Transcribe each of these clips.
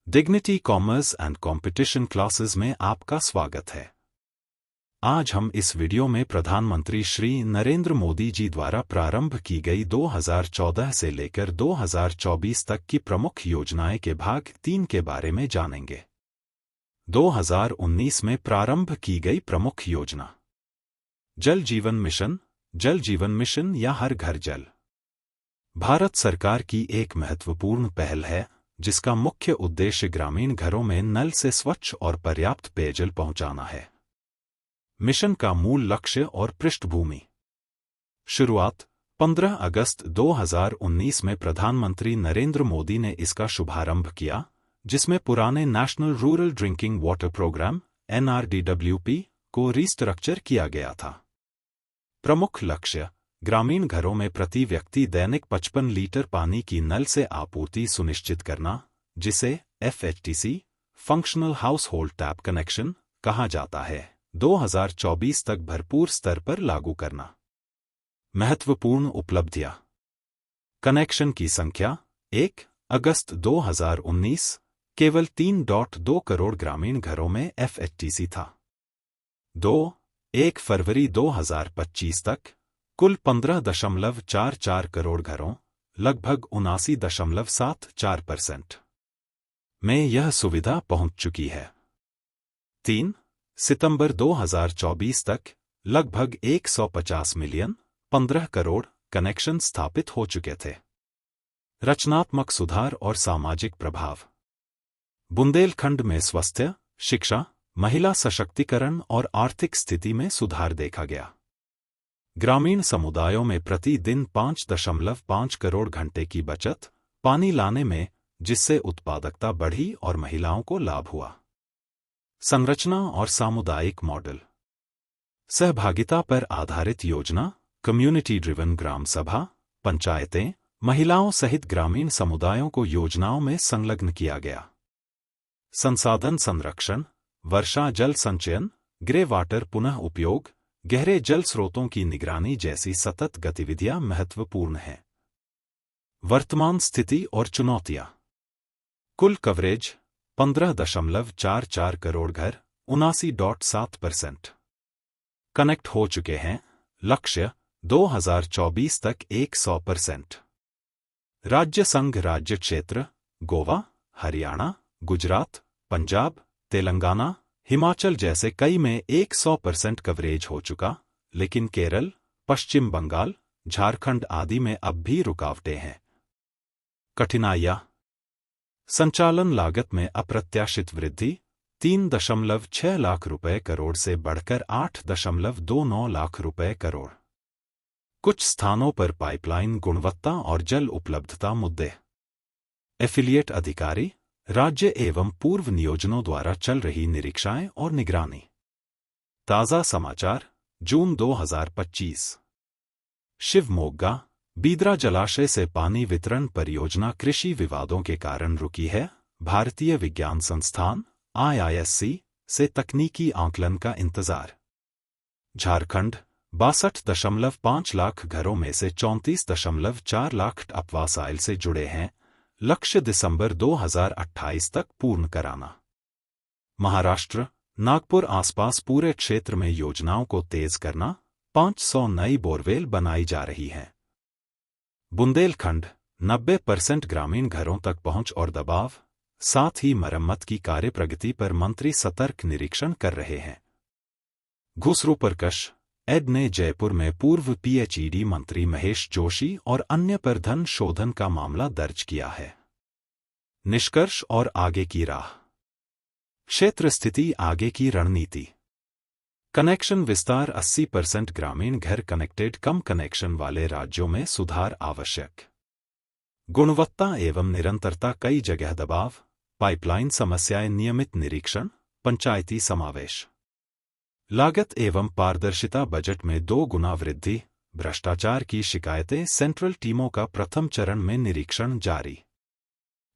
Dignity commerce and competition classes में आपका स्वागत है। आज हम इस वीडियो में प्रधानमंत्री श्री नरेंद्र मोदी जी द्वारा प्रारंभ की गई 2014 से लेकर 2024 तक की प्रमुख योजनाएं के भाग 3 के बारे में जानेंगे। 2019 में प्रारंभ की गई प्रमुख योजना जल जीवन मिशन या हर घर जल भारत सरकार की एक महत्वपूर्ण पहल है जिसका मुख्य उद्देश्य ग्रामीण घरों में नल से स्वच्छ और पर्याप्त पेयजल पहुंचाना है। मिशन का मूल लक्ष्य और पृष्ठभूमि। शुरुआत 15 अगस्त 2019 में प्रधानमंत्री नरेंद्र मोदी ने इसका शुभारंभ किया, जिसमें पुराने national rural drinking water programme (NRDWP) को रीस्ट्रक्चर किया गया था। प्रमुख लक्ष्य ग्रामीण घरों में प्रति व्यक्ति दैनिक 55 लीटर पानी की नल से आपूर्ति सुनिश्चित करना, जिसे FHTC functional house hold tap connection कहा जाता है, 2024 तक भरपूर स्तर पर लागू करना। महत्वपूर्ण उपलब्धियां। कनेक्शन की संख्या 1 अगस्त 2019 केवल 3.2 करोड़ ग्रामीण घरों में FHTC था। 1 फरवरी 2025 तक कुल 15.44 करोड़ घरों, लगभग 79.74% में यह सुविधा पहुंच चुकी है। 3 सितंबर 2024 तक लगभग 150 मिलियन 15 करोड़ कनेक्शन स्थापित हो चुके थे। रचनात्मक सुधार और सामाजिक प्रभाव। बुंदेलखंड में स्वास्थ्य, शिक्षा, महिला सशक्तिकरण और आर्थिक स्थिति में सुधार देखा गया। ग्रामीण समुदायों में प्रतिदिन 5.5 करोड़ घंटे की बचत पानी लाने में, जिससे उत्पादकता बढ़ी और महिलाओं को लाभ हुआ। संरचना और सामुदायिक मॉडल। सहभागिता पर आधारित योजना, कम्युनिटी ड्रिवन ग्राम सभा, पंचायतें, महिलाओं सहित ग्रामीण समुदायों को योजनाओं में संलग्न किया गया। संसाधन संरक्षण, वर्षा जल संचयन, ग्रे वाटर पुनः उपयोग, गहरे जल स्रोतों की निगरानी जैसी सतत गतिविधियां महत्वपूर्ण हैं। वर्तमान स्थिति और चुनौतियां। कुल कवरेज 15.44 करोड़ घर, 79.7% कनेक्ट हो चुके हैं। लक्ष्य 2024 तक 100%। राज्य संघ राज्य क्षेत्र गोवा, हरियाणा, गुजरात, पंजाब, तेलंगाना, हिमाचल जैसे कई में 100% कवरेज हो चुका, लेकिन केरल, पश्चिम बंगाल, झारखंड आदि में अब भी रुकावटें हैं। कठिनाइयां। संचालन लागत में अप्रत्याशित वृद्धि, 3.6 लाख रुपए करोड़ से बढ़कर 8.29 लाख रुपए करोड़। कुछ स्थानों पर पाइपलाइन गुणवत्ता और जल उपलब्धता मुद्दे। एफिलिएट अधिकारी, राज्य एवं पूर्व नियोजनों द्वारा चल रही निरीक्षाएं और निगरानी। ताज़ा समाचार जून 2025। शिवमोग्गा, बीदरा जलाशय से पानी वितरण परियोजना कृषि विवादों के कारण रुकी है। भारतीय विज्ञान संस्थान IISc से तकनीकी आंकलन का इंतजार। झारखंड 62.5 लाख घरों में से 34.4 लाख अपवासाइल से जुड़े हैं। लक्ष्य दिसंबर 2028 तक पूर्ण कराना। महाराष्ट्र, नागपुर आसपास पूरे क्षेत्र में योजनाओं को तेज करना, 500 नई बोरवेल बनाई जा रही हैं। बुंदेलखंड 90% ग्रामीण घरों तक पहुंच और दबाव, साथ ही मरम्मत की कार्य प्रगति पर मंत्री सतर्क निरीक्षण कर रहे हैं। घुसरूपरकश एड ने जयपुर में पूर्व PHED मंत्री महेश जोशी और अन्य पर धन शोधन का मामला दर्ज किया है। निष्कर्ष और आगे की राह। क्षेत्र स्थिति, आगे की रणनीति। कनेक्शन विस्तार, 80% ग्रामीण घर कनेक्टेड, कम कनेक्शन वाले राज्यों में सुधार आवश्यक। गुणवत्ता एवं निरंतरता, कई जगह दबाव, पाइपलाइन समस्याएं, नियमित निरीक्षण, पंचायती समावेश। लागत एवं पारदर्शिता, बजट में 2 गुना वृद्धि, भ्रष्टाचार की शिकायतें, सेंट्रल टीमों का प्रथम चरण में निरीक्षण जारी।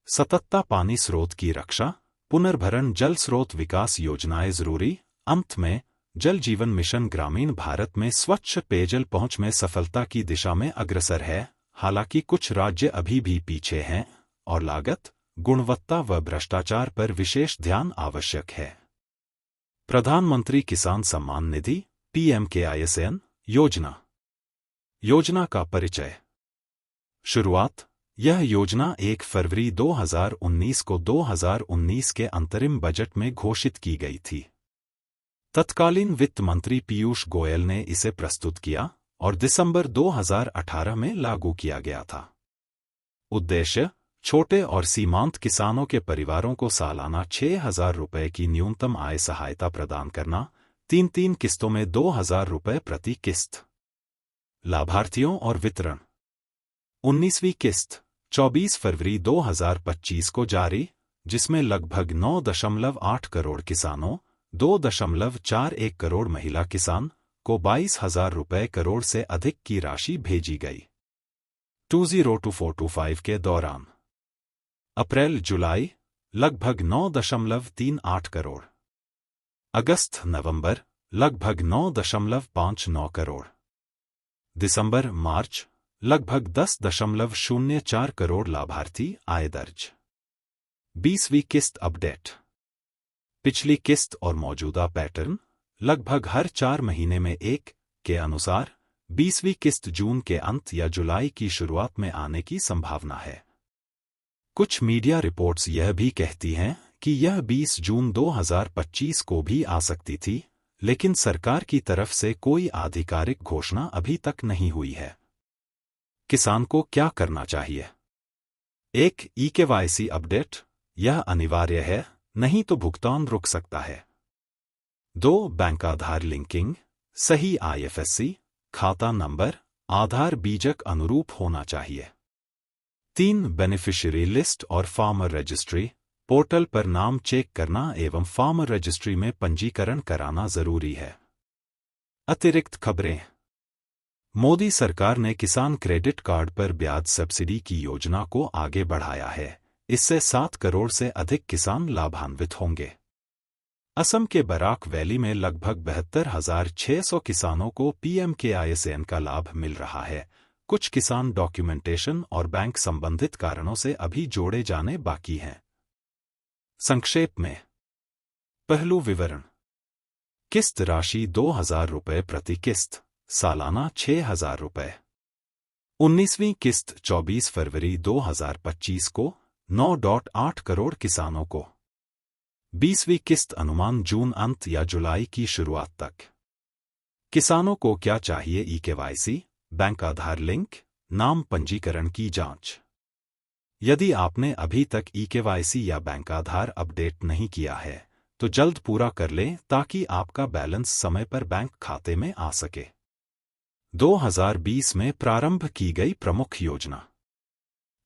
सततता, पानी स्रोत की रक्षा, पुनर्भरण, जल स्रोत विकास योजनाएं जरूरी। अंत में जल जीवन मिशन ग्रामीण भारत में स्वच्छ पेयजल पहुंच में सफलता की दिशा में अग्रसर है। हालांकि कुछ राज्य अभी भी पीछे हैं और लागत, गुणवत्ता व भ्रष्टाचार पर विशेष ध्यान आवश्यक है। प्रधानमंत्री किसान सम्मान निधि (पीएम-KISN) योजना का परिचय। शुरुआत। यह योजना 1 फरवरी 2019 को 2019 के अंतरिम बजट में घोषित की गई थी। तत्कालीन वित्त मंत्री पीयूष गोयल ने इसे प्रस्तुत किया और दिसंबर 2018 में लागू किया गया था। उद्देश्य: छोटे और सीमांत किसानों के परिवारों को सालाना 6,000 रुपये की न्यूनतम आय सहायता प्रदान करना, 3 किस्तों में 2,000 रुपये प्रति किस्त। लाभार्थियों और वितरण। 19वीं किस्त 24 फरवरी 2025 को जारी, जिसमें लगभग 9.8 करोड़ किसानों, 2.41 करोड़ महिला किसान को 22,000 रुपये करोड़ से अधिक की राशि भेजी गई। 2024-25 के दौरान अप्रैल-जुलाई लगभग 9.38 करोड़, अगस्त-नवंबर लगभग 9.59 करोड़, दिसंबर-मार्च लगभग 10.04 करोड़ लाभार्थी आय दर्ज। 20वीं किस्त अपडेट। पिछली किस्त और मौजूदा पैटर्न लगभग हर 4 महीने में एक के अनुसार 20वीं किस्त जून के अंत या जुलाई की शुरुआत में आने की संभावना है। कुछ मीडिया रिपोर्ट्स यह भी कहती हैं कि यह 20 जून 2025 को भी आ सकती थी, लेकिन सरकार की तरफ से कोई आधिकारिक घोषणा अभी तक नहीं हुई है। किसान को क्या करना चाहिए? 1. ई-KYC अपडेट। यह अनिवार्य है, नहीं तो भुगतान रुक सकता है। 2. बैंक आधार लिंकिंग। सही IFSC खाता नंबर आधार बीजक अनुरूप होना चाहिए। 3. बेनिफिशियरी लिस्ट और फार्मर रजिस्ट्री। पोर्टल पर नाम चेक करना एवं फार्मर रजिस्ट्री में पंजीकरण कराना जरूरी है। अतिरिक्त खबरें। मोदी सरकार ने किसान क्रेडिट कार्ड पर ब्याज सब्सिडी की योजना को आगे बढ़ाया है। इससे 7 करोड़ से अधिक किसान लाभान्वित होंगे। असम के बराक वैली में लगभग 72,600 किसानों को पीएम-KISN का लाभ मिल रहा है। कुछ किसान डॉक्यूमेंटेशन और बैंक संबंधित कारणों से अभी जोड़े जाने बाकी हैं। संक्षेप में पहलू विवरण। किस्त राशि 2,000 रुपये प्रति किस्त, सालाना 6,000 रुपये। 19वीं किस्त 24 फरवरी 2025 को 9.8 करोड़ किसानों को। 20वीं किस्त अनुमान जून अंत या जुलाई की शुरुआत तक। किसानों को क्या चाहिए? ई-KYC, बैंक आधार लिंक, नाम पंजीकरण की जांच। यदि आपने अभी तक ई-KYC या बैंक आधार अपडेट नहीं किया है, तो जल्द पूरा कर लें ताकि आपका बैलेंस समय पर बैंक खाते में आ सके। 2020 में प्रारंभ की गई प्रमुख योजना।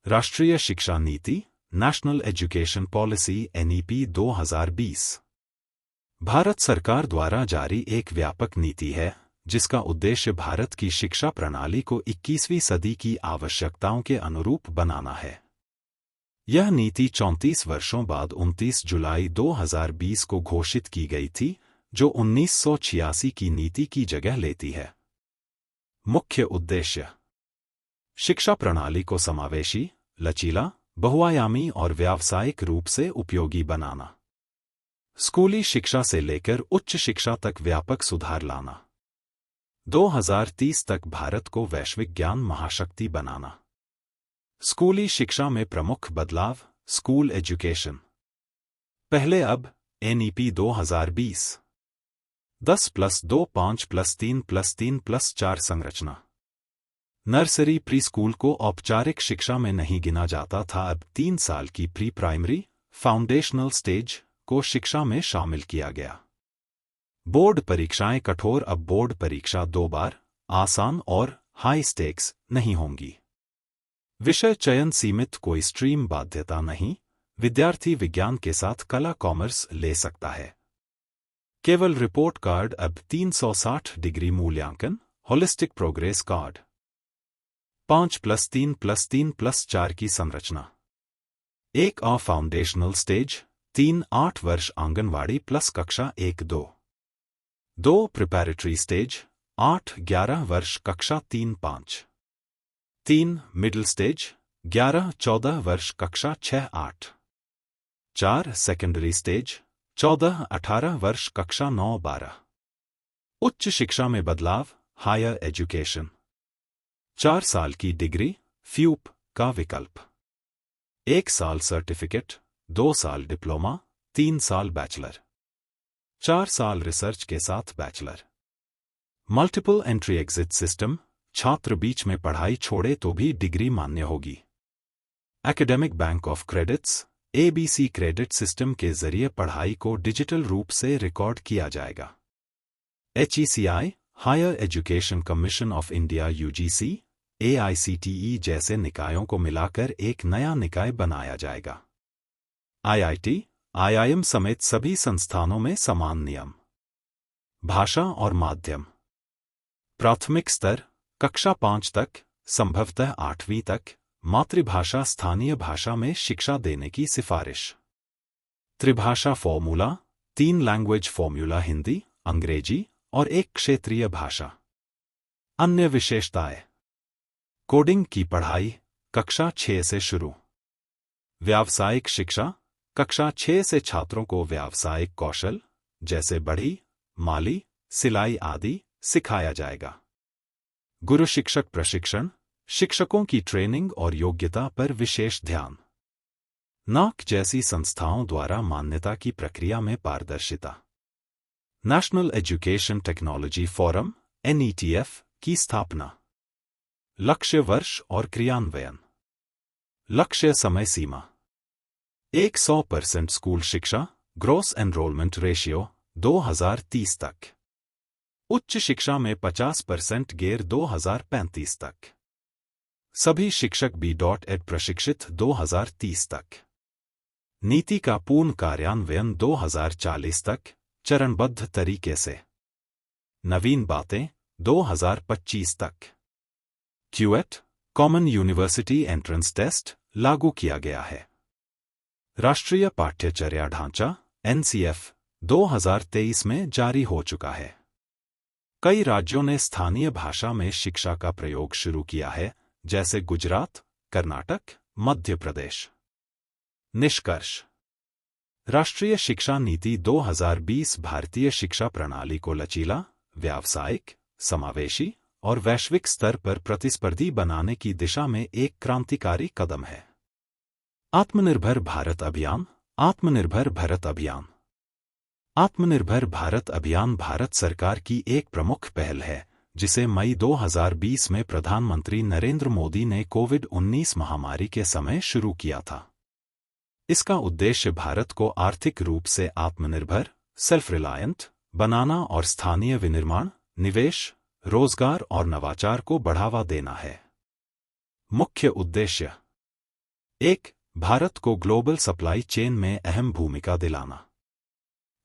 राष्ट्रीय शिक्षा नीति national education policy NEP 2020 Bharat सरकार द्वारा जारी एक व्यापक नीति है, जिसका उद्देश्य भारत की शिक्षा प्रणाली को 21वीं सदी की आवश्यकताओं के अनुरूप बनाना है। यह नीति 34 वर्षों बाद 29 जुलाई 2020 को घोषित की गई थी, जो 1986 की नीति की जगह लेती है। मुख्य उद्देश्य: शिक्षा प्रणाली को समावेशी, लचीला, बहुआयामी और व्यावसायिक रूप से उपयोगी बनाना। स्कूली शिक्षा से लेकर उच्च शिक्षा तक व्यापक सुधार लाना। 2030 तक भारत को वैश्विक ज्ञान महाशक्ति बनाना। स्कूली शिक्षा में प्रमुख बदलाव। स्कूल एजुकेशन पहले अब NEP 2020 10+2 5+3+3+4 संरचना। नर्सरी प्री स्कूल को औपचारिक शिक्षा में नहीं गिना जाता था, अब 3 साल की प्री प्राइमरी फाउंडेशनल स्टेज को शिक्षा में शामिल किया गया। बोर्ड परीक्षाएं कठोर, अब बोर्ड परीक्षा 2 बार, आसान और हाई स्टेक्स नहीं होंगी। विषय चयन सीमित, कोई स्ट्रीम बाध्यता नहीं, विद्यार्थी विज्ञान के साथ कला कॉमर्स ले सकता है। केवल रिपोर्ट कार्ड, अब 360 डिग्री मूल्यांकन, होलिस्टिक प्रोग्रेस कार्ड। 5+3+3+4 की संरचना। 1 फाउंडेशनल स्टेज 3 8 वर्ष आंगनवाड़ी प्लस कक्षा 1-2। 2 प्रिपैरेटरी स्टेज 8-11 वर्ष कक्षा 3-5। 3 मिडिल स्टेज 11-14 वर्ष कक्षा 6-8। 4 सेकेंडरी स्टेज 14-18 वर्ष कक्षा 9-12। उच्च शिक्षा में बदलाव हायर एजुकेशन 4 साल की डिग्री फ्यूप का विकल्प 1 साल सर्टिफिकेट 2 साल डिप्लोमा 3 साल बैचलर 4 साल रिसर्च के साथ bachelor. Multiple entry exit system छात्र बीच में पढ़ाई छोड़े तो भी डिग्री मान्य होगी। Academic bank of credits ABC credit system के जरिए पढ़ाई को डिजिटल रूप से रिकॉर्ड किया जाएगा। HECI higher education commission of India UGC AICTE जैसे निकायों को मिलाकर एक नया निकाय बनाया जाएगा। IIT IIM समेत सभी संस्थानों में समान नियम। भाषा और माध्यम प्राथमिक स्तर कक्षा 5 तक संभवतः 8वीं तक मातृभाषा स्थानीय भाषा में शिक्षा देने की सिफारिश। त्रिभाषा फॉर्मूला 3 लैंग्वेज फॉर्मूला हिंदी अंग्रेजी और एक क्षेत्रीय भाषा। अन्य विशेषताएं कोडिंग की पढ़ाई कक्षा 6 से शुरू। व्यावसायिक शिक्षा कक्षा 6 से छात्रों को व्यावसायिक कौशल जैसे बढ़ी माली सिलाई आदि सिखाया जाएगा। गुरु शिक्षक प्रशिक्षण शिक्षकों की ट्रेनिंग और योग्यता पर विशेष ध्यान। नाक जैसी संस्थाओं द्वारा मान्यता की प्रक्रिया में पारदर्शिता। National education technology forum NETF की स्थापना। लक्ष्य वर्ष और क्रियान्वयन। लक्ष्य समय सीमा 100% स्कूल शिक्षा ग्रॉस एनरोलमेंट रेशियो 2030 तक। उच्च शिक्षा में 50% गैर 2035 तक। सभी शिक्षक B.Ed प्रशिक्षित 2030 तक। नीति का पूर्ण कार्यान्वयन 2040 तक चरणबद्ध तरीके से। नवीन बातें 2025 तक। QET common university entrance test लागू किया गया है। राष्ट्रीय पाठ्यचर्या ढांचा NCF 2023 में जारी हो चुका है। कई राज्यों ने स्थानीय भाषा में शिक्षा का प्रयोग शुरू किया है जैसे गुजरात कर्नाटक मध्य प्रदेश। निष्कर्ष राष्ट्रीय शिक्षा नीति 2020 भारतीय शिक्षा प्रणाली को लचीला व्यावसायिक समावेशी और वैश्विक स्तर पर प्रतिस्पर्धी बनाने की दिशा में एक क्रांतिकारी कदम है। आत्मनिर्भर भारत अभियान आत्मनिर्भर भारत अभियान आत्मनिर्भर भारत अभियान भारत सरकार की एक प्रमुख पहल है जिसे मई 2020 में प्रधानमंत्री नरेंद्र मोदी ने कोविड-19 महामारी के समय शुरू किया था। इसका उद्देश्य भारत को आर्थिक रूप से आत्मनिर्भर सेल्फ रिलायंट बनाना और स्थानीय विनिर्माण निवेश रोजगार और नवाचार को बढ़ावा देना है। मुख्य उद्देश्य 1. भारत को ग्लोबल सप्लाई चेन में अहम भूमिका दिलाना।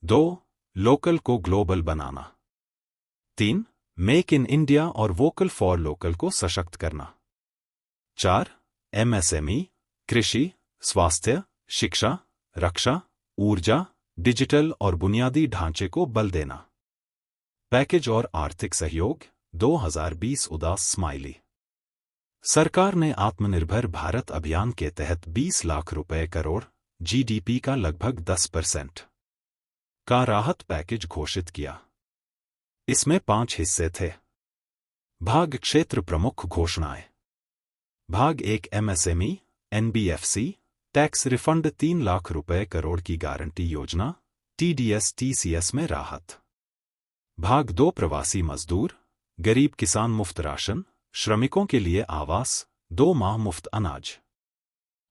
2. लोकल को global banana. 3. Make in India और वोकल फॉर लोकल को सशक्त करना। 4. MSME कृषि स्वास्थ्य शिक्षा रक्षा ऊर्जा डिजिटल और बुनियादी ढांचे को बल देना। पैकेज और आर्थिक सहयोग 2020 उदास स्माइली। सरकार ने आत्मनिर्भर भारत अभियान के तहत 20 लाख रुपए करोड़ GDP का लगभग 10% का राहत पैकेज घोषित किया। इसमें 5 हिस्से थे। भाग क्षेत्र प्रमुख घोषणाएं। भाग 1 MSME NBFC tax refund 3 lakh रुपए करोड़ की गारंटी योजना TDS TCS में राहत। भाग 2 प्रवासी मजदूर गरीब किसान मुफ्त राशन श्रमिकों के लिए आवास 2 माह मुफ्त अनाज।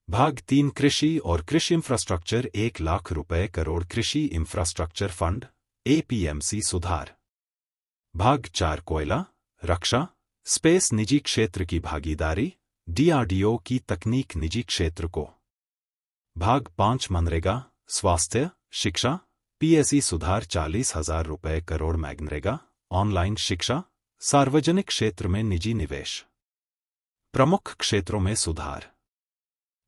भाग 3 कृषि और कृषि इंफ्रास्ट्रक्चर 1 लाख रुपए करोड़ कृषि इंफ्रास्ट्रक्चर फंड APMC सुधार। भाग 4 कोयला रक्षा स्पेस निजी क्षेत्र की भागीदारी DRDO की तकनीक निजी क्षेत्र को। भाग 5 मनरेगा स्वास्थ्य शिक्षा PSE सुधार 40,000 रुपए करोड़ मैग्नरेगा ऑनलाइन शिक्षा सार्वजनिक क्षेत्र में निजी निवेश। प्रमुख क्षेत्रों में सुधार।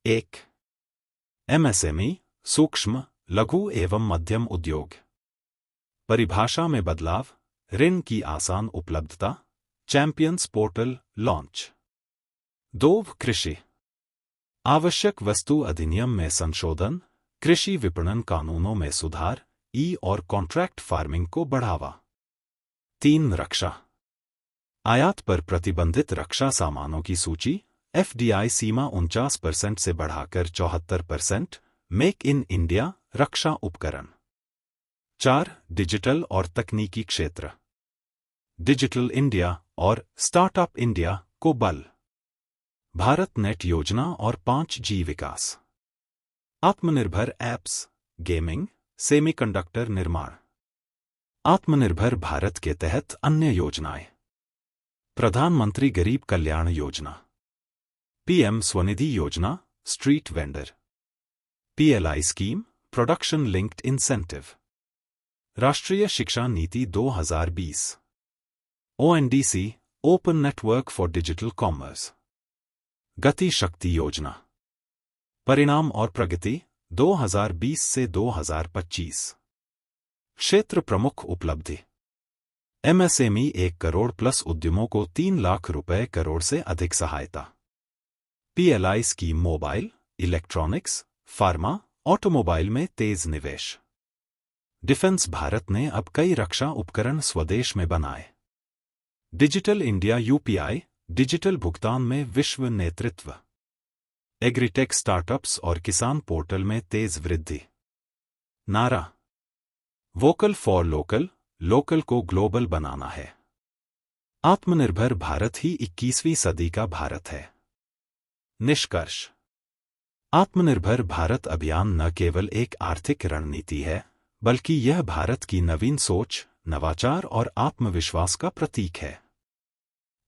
1. MSME सूक्ष्म लघु एवं मध्यम उद्योग। परिभाषा में बदलाव ऋण की आसान उपलब्धता चैंपियंस पोर्टल लॉन्च। 2. कृषि आवश्यक वस्तु अधिनियम में संशोधन कृषि विपणन कानूनों में सुधार, ई और कॉन्ट्रैक्ट फार्मिंग को बढ़ावा। 3. रक्षा आयात पर प्रतिबंधित रक्षा सामानों की सूची FDI सीमा 49% से बढ़ाकर 74%, मेक इन इंडिया रक्षा उपकरण। 4. डिजिटल और तकनीकी क्षेत्र डिजिटल इंडिया और स्टार्टअप इंडिया को बल। भारत नेट योजना और 5G विकास। आत्मनिर्भर ऐप्स, गेमिंग, सेमीकंडक्टर निर्माण। आत्मनिर्भर भारत के तहत अन्य योजनाएं। प्रधानमंत्री गरीब कल्याण योजना, PM स्वनिधि योजना, street vendor. PLI scheme, production linked incentive. राष्ट्रीय शिक्षा नीति 2020। ONDC, open network for digital commerce. गति शक्ति योजना। परिणाम और प्रगति 2020 से 2025। क्षेत्र प्रमुख उपलब्धि। MSME 1 करोड़ प्लस उद्यमों को 3 लाख रुपए करोड़ से अधिक सहायता। PLI scheme mobile, electronics, pharma, automobile में तेज निवेश। डिफेंस भारत ने अब कई रक्षा उपकरण स्वदेश में बनाए। डिजिटल इंडिया UPI, डिजिटल भुगतान में विश्व नेतृत्व। एग्रीटेक स्टार्टअप्स और किसान पोर्टल में तेज वृद्धि। नारा वोकल फॉर लोकल, लोकल को ग्लोबल बनाना है। आत्मनिर्भर भारत ही 21वीं सदी का भारत है। निष्कर्ष आत्मनिर्भर भारत अभियान न केवल एक आर्थिक रणनीति है, बल्कि यह भारत की नवीन सोच, नवाचार और आत्मविश्वास का प्रतीक है।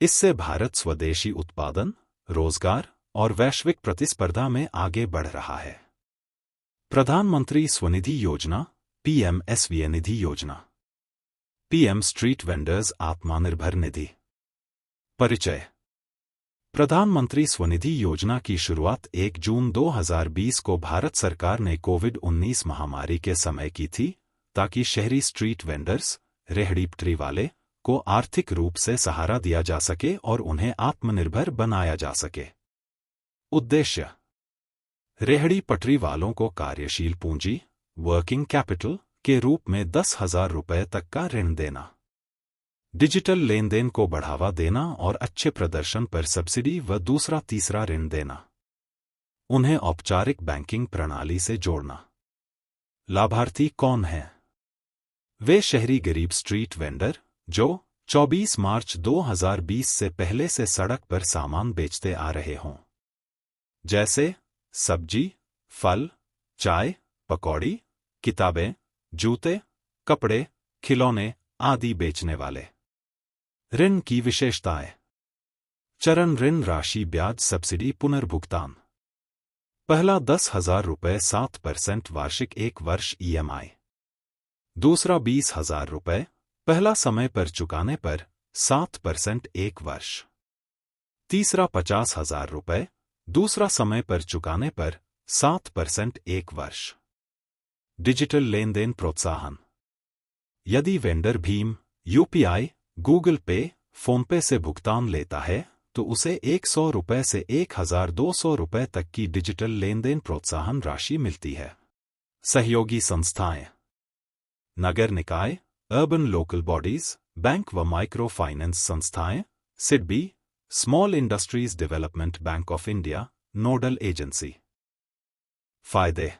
इससे भारत स्वदेशी उत्पादन, रोजगार और वैश्विक प्रतिस्पर्धा में आगे बढ़ रहा है। प्रधानमंत्री स्वनिधि योजना, PM SVNIधि योजना। PM street vendors Atmanirbhar Nidhi. परिचय प्रधानमंत्री स्वनिधि योजना की शुरुआत 1 जून 2020 को भारत सरकार ने कोविड-19 महामारी के समय की थी, ताकि शहरी स्ट्रीट वेंडर्स, रेहड़ी पटरी वाले को आर्थिक रूप से सहारा दिया जा सके और उन्हें आत्मनिर्भर बनाया जा सके। उद्देश्य रेहड़ी पटरी वालों को कार्यशील पूंजी, वर्किंग कैपिटल के रूप में 10,000 रुपये तक का ऋण देना, डिजिटल लेन देन को बढ़ावा देना और अच्छे प्रदर्शन पर सब्सिडी व दूसरा तीसरा ऋण देना, उन्हें औपचारिक बैंकिंग प्रणाली से जोड़ना। लाभार्थी कौन हैं? वे शहरी गरीब स्ट्रीट वेंडर जो 24 मार्च 2020 से पहले से सड़क पर सामान बेचते आ रहे हों, जैसे सब्जी, फल, चाय, पकौड़ी, किताबें, जूते, कपड़े, खिलौने आदि बेचने वाले। ऋण की विशेषताएं। चरण ऋण राशि ब्याज सब्सिडी पुनर्भुगतान। पहला 10,000 रुपये 7% वार्षिक 1 वर्ष EMI। दूसरा 20,000 रुपये, पहला समय पर चुकाने पर 7% 1 वर्ष। तीसरा 50,000 रुपये, दूसरा समय पर चुकाने पर 7% 1 वर्ष। डिजिटल लेन देन प्रोत्साहन। यदि वेंडर भीम, UPI, गूगल पे, फोनपे से भुगतान लेता है तो उसे 100 रुपये से 1,200 रुपये तक की डिजिटल लेन देन प्रोत्साहन राशि मिलती है। सहयोगी संस्थाएं। नगर निकाय, अर्बन लोकल बॉडीज, बैंक व माइक्रो फाइनेंस संस्थाएं, SIDBI, small industries development bank of India, nodal agency. फायदे।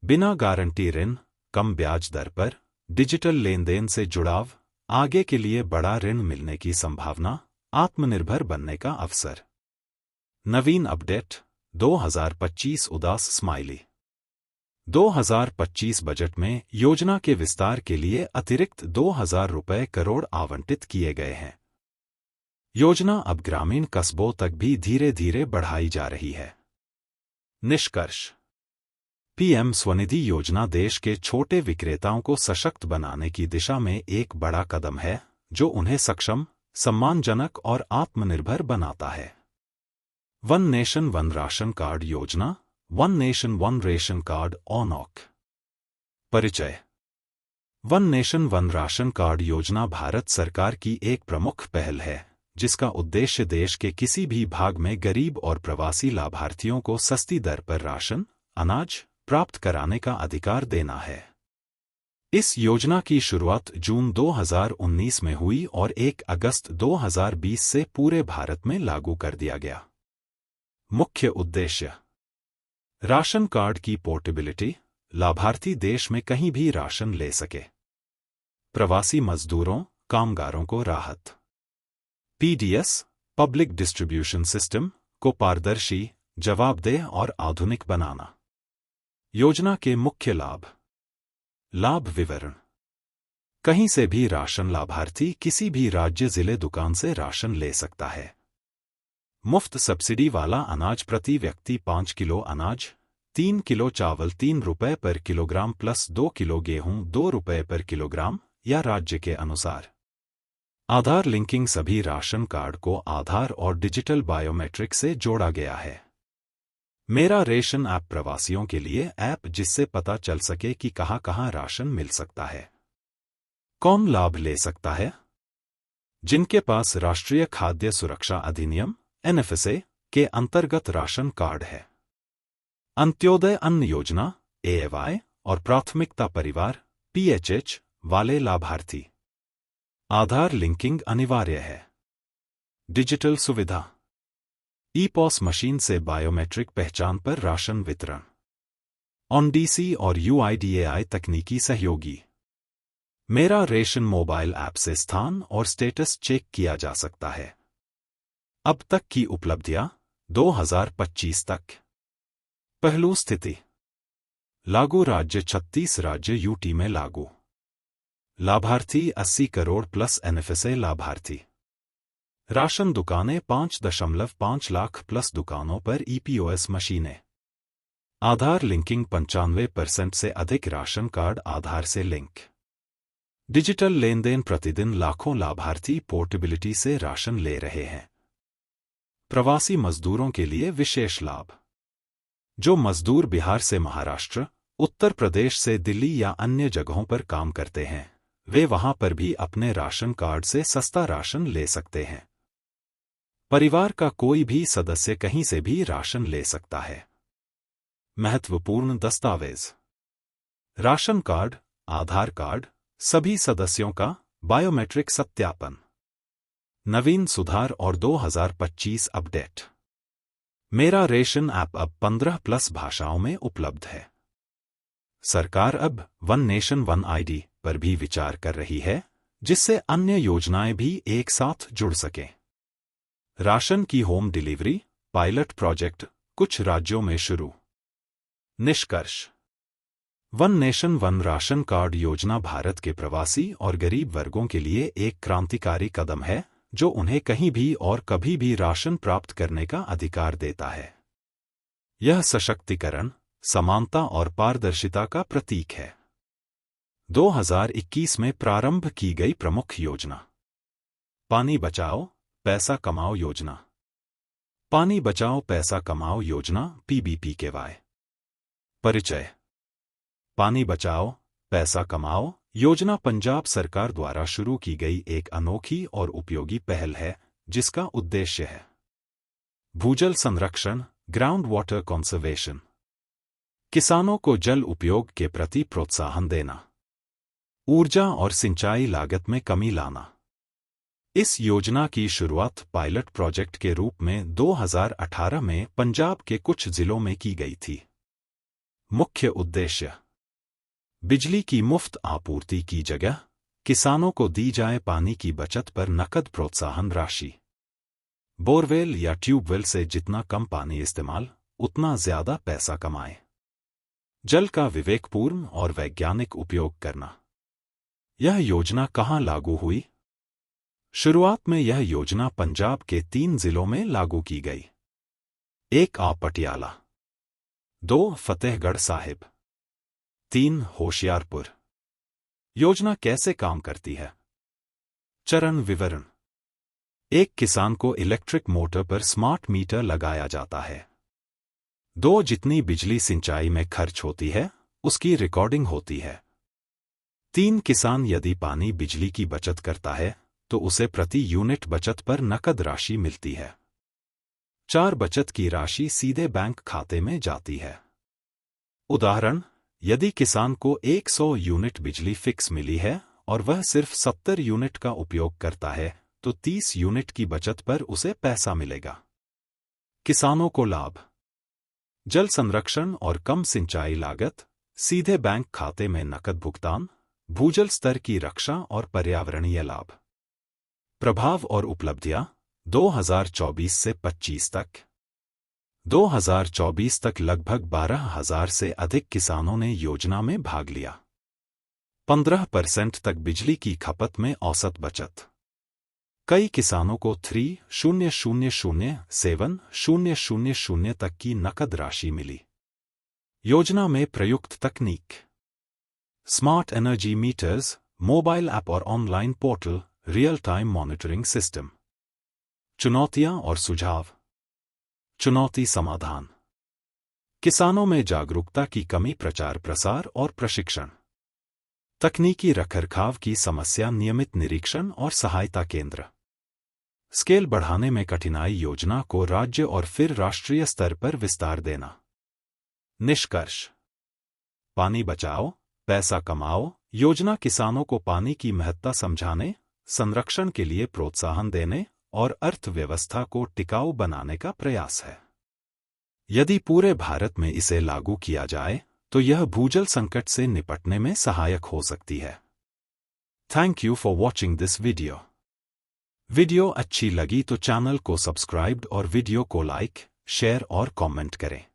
बिना गारंटी ऋण, कम ब्याज दर पर, डिजिटल लेन देन से जुड़ाव, आगे के लिए बड़ा ऋण मिलने की संभावना, आत्मनिर्भर बनने का अवसर। नवीन अपडेट 2025 उदास स्माइली। 2025 बजट में योजना के विस्तार के लिए अतिरिक्त 2,000 रुपये करोड़ आवंटित किए गए हैं। योजना अब ग्रामीण कस्बों तक भी धीरे धीरे बढ़ाई जा रही है। निष्कर्ष PM स्वनिधि योजना देश के छोटे विक्रेताओं को सशक्त बनाने की दिशा में एक बड़ा कदम है, जो उन्हें सक्षम, सम्मानजनक और आत्मनिर्भर बनाता है। One nation one ration card योजना, one nation one ration card ONOC। परिचय। One nation one ration card योजना भारत सरकार की एक प्रमुख पहल है, जिसका उद्देश्य देश के किसी भी भाग में गरीब और प्रवासी लाभार्थियों को सस्ती दर पर राशन, अनाज, प्राप्त कराने का अधिकार देना है। इस योजना की शुरुआत जून 2019 में हुई और 1 अगस्त 2020 से पूरे भारत में लागू कर दिया गया। मुख्य उद्देश्य: राशन कार्ड की पोर्टेबिलिटी, लाभार्थी देश में कहीं भी राशन ले सके। प्रवासी मजदूरों, कामगारों को राहत। पीडीएस, पब्लिक डिस्ट्रीब्यूशन सिस्टम, को पारदर्शी, जवाबदेह और आधुनिक बनाना। योजना के मुख्य लाभ। लाभ विवरण: कहीं से भी राशन लाभार्थी किसी भी राज्य जिले दुकान से राशन ले सकता है। मुफ्त सब्सिडी वाला अनाज प्रति व्यक्ति 5 किलो अनाज, 3 किलो चावल 3 रुपये पर किलोग्राम प्लस 2 किलो गेहूं 2 रुपये पर किलोग्राम या राज्य के अनुसार। आधार लिंकिंग: सभी राशन कार्ड को आधार और डिजिटल बायोमेट्रिक से जोड़ा गया है। मेरा रेशन ऐप: प्रवासियों के लिए ऐप जिससे पता चल सके कि कहां राशन मिल सकता है। कौन लाभ ले सकता है? जिनके पास राष्ट्रीय खाद्य सुरक्षा अधिनियम (एनएफएसए) के अंतर्गत राशन कार्ड है। अंत्योदय अन्न योजना (एएवाई) और प्राथमिकता परिवार (पीएचएच) वाले लाभार्थी। आधार लिंकिंग अनिवार्य है। डिजिटल सुविधा: ई-पॉस मशीन से बायोमेट्रिक पहचान पर राशन वितरण। ऑनडीसी और यूआईडीएआई तकनीकी सहयोगी। मेरा रेशन मोबाइल ऐप से स्थान और स्टेटस चेक किया जा सकता है। अब तक की उपलब्धियां: 2025 तक। पहलू स्थिति: लागू राज्य 36 राज्य यूटी में लागू। लाभार्थी 80 करोड़ प्लस एनएफएसए लाभार्थी। राशन दुकानें 5.5 लाख प्लस दुकानों पर ईपीओएस मशीनें। आधार लिंकिंग 95% से अधिक राशन कार्ड आधार से लिंक। डिजिटल लेनदेन: प्रतिदिन लाखों लाभार्थी पोर्टेबिलिटी से राशन ले रहे हैं। प्रवासी मजदूरों के लिए विशेष लाभ: जो मजदूर बिहार से महाराष्ट्र, उत्तर प्रदेश से दिल्ली या अन्य जगहों पर काम करते हैं, वे वहां पर भी अपने राशन कार्ड से सस्ता राशन ले सकते हैं। परिवार का कोई भी सदस्य कहीं से भी राशन ले सकता है। महत्वपूर्ण दस्तावेज: राशन कार्ड, आधार कार्ड, सभी सदस्यों का बायोमेट्रिक सत्यापन। नवीन सुधार और 2025 अपडेट। मेरा रेशन ऐप अब 15+ भाषाओं में उपलब्ध है। सरकार अब वन नेशन वन आईडी पर भी विचार कर रही है, जिससे अन्य योजनाएं भी एक साथ जुड़ सकें। राशन की होम डिलीवरी पायलट प्रोजेक्ट कुछ राज्यों में शुरू। निष्कर्ष: one nation one ration card योजना भारत के प्रवासी और गरीब वर्गों के लिए एक क्रांतिकारी कदम है, जो उन्हें कहीं भी और कभी भी राशन प्राप्त करने का अधिकार देता है। यह सशक्तिकरण, समानता और पारदर्शिता का प्रतीक है। 2021 में प्रारंभ की गई प्रमुख योजना। पानी बचाओ पैसा कमाओ योजना। पानी बचाओ पैसा कमाओ योजना (पीबीपीकेवाई). परिचय: पानी बचाओ पैसा कमाओ योजना पंजाब सरकार द्वारा शुरू की गई एक अनोखी और उपयोगी पहल है, जिसका उद्देश्य है भूजल संरक्षण (ग्राउंड वाटर कंजर्वेशन), किसानों को जल उपयोग के प्रति प्रोत्साहन देना, ऊर्जा और सिंचाई लागत में कमी लाना। इस योजना की शुरुआत पायलट प्रोजेक्ट के रूप में 2018 में पंजाब के कुछ जिलों में की गई थी। मुख्य उद्देश्य: बिजली की मुफ्त आपूर्ति की जगह किसानों को दी जाए पानी की बचत पर नकद प्रोत्साहन राशि। बोरवेल या ट्यूबवेल से जितना कम पानी इस्तेमाल, उतना ज्यादा पैसा कमाएं। जल का विवेकपूर्ण और वैज्ञानिक उपयोग करना। यह योजना कहां लागू हुई? शुरुआत में यह योजना पंजाब के 3 जिलों में लागू की गई। 1 पटियाला, 2 फतेहगढ़ साहिब, 3 होशियारपुर। योजना कैसे काम करती है? चरण विवरण: 1 किसान को इलेक्ट्रिक मोटर पर स्मार्ट मीटर लगाया जाता है। 2 जितनी बिजली सिंचाई में खर्च होती है, उसकी रिकॉर्डिंग होती है। 3 किसान यदि पानी बिजली की बचत करता है, तो उसे प्रति यूनिट बचत पर नकद राशि मिलती है। 4 बचत की राशि सीधे बैंक खाते में जाती है। उदाहरण, यदि किसान को 100 यूनिट बिजली फिक्स मिली है और वह सिर्फ 70 यूनिट का उपयोग करता है, तो 30 यूनिट की बचत पर उसे पैसा मिलेगा। किसानों को लाभ: जल संरक्षण और कम सिंचाई लागत, सीधे बैंक खाते में नकद भुगतान, भूजल स्तर की रक्षा और पर्यावरणीय लाभ। प्रभाव और उपलब्धियां 2024 से 25 तक। 2024 तक लगभग 12,000 से अधिक किसानों ने योजना में भाग लिया। 15% तक बिजली की खपत में औसत बचत। कई किसानों को 3,000,7,000 तक की नकद राशि मिली। योजना में प्रयुक्त तकनीक: smart energy meters, mobile app और online portal, real time monitoring system. चुनौतियां और सुझाव। चुनौती समाधान: किसानों में जागरूकता की कमी, प्रचार प्रसार और प्रशिक्षण। तकनीकी रखरखाव की समस्या, नियमित निरीक्षण और सहायता केंद्र। स्केल बढ़ाने में कठिनाई, योजना को राज्य और फिर राष्ट्रीय स्तर पर विस्तार देना। निष्कर्ष: पानी बचाओ, पैसा कमाओ योजना किसानों को पानी की महत्ता समझाने, संरक्षण के लिए प्रोत्साहन देने और अर्थव्यवस्था को टिकाऊ बनाने का प्रयास है। यदि पूरे भारत में इसे लागू किया जाए तो यह भूजल संकट से निपटने में सहायक हो सकती है। Thank you for watching this video. Video अच्छी लगी तो चैनल को सब्सक्राइब और वीडियो को लाइक, शेयर और कमेंट करें।